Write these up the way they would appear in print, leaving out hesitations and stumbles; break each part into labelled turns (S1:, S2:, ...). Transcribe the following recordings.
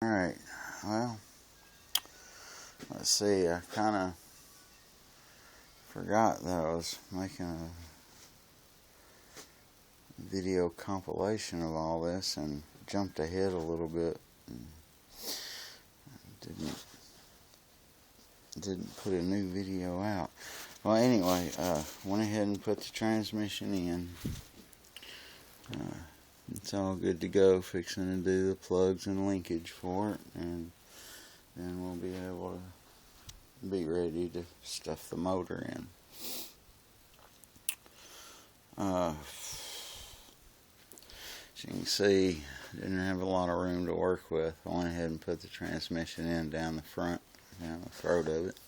S1: Alright, well, let's see, I kind of forgot that I was making a video compilation of all this and jumped ahead a little bit and didn't put a new video out. Well, anyway, went ahead and put the transmission in. It's all good to go, fixing to do the plugs and linkage for it, and then we'll be able to be ready to stuff the motor in. As you can see, didn't have a lot of room to work with. I went ahead and put the transmission in down the front, down the throat of it.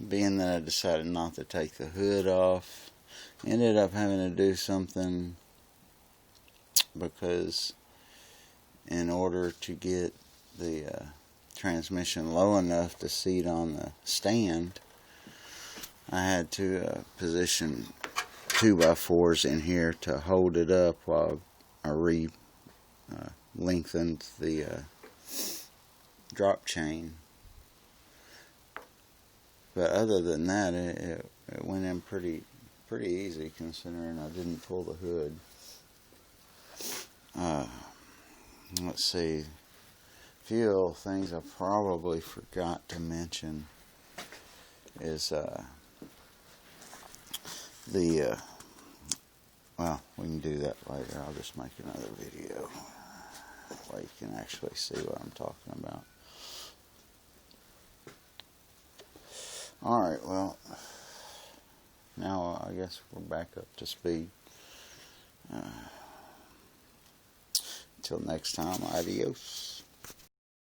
S1: Being that I decided not to take the hood off, ended up having to do something, because in order to get the transmission low enough to seat on the stand, I had to position 2x4s in here to hold it up while I lengthened the drop chain. But other than that, it went in pretty easy, considering I didn't pull the hood. Let's see, a few little things I probably forgot to mention is well, we can do that later. I'll just make another video where you can actually see what I'm talking about. Alright, well, now I guess we're back up to speed. Until next time, adios.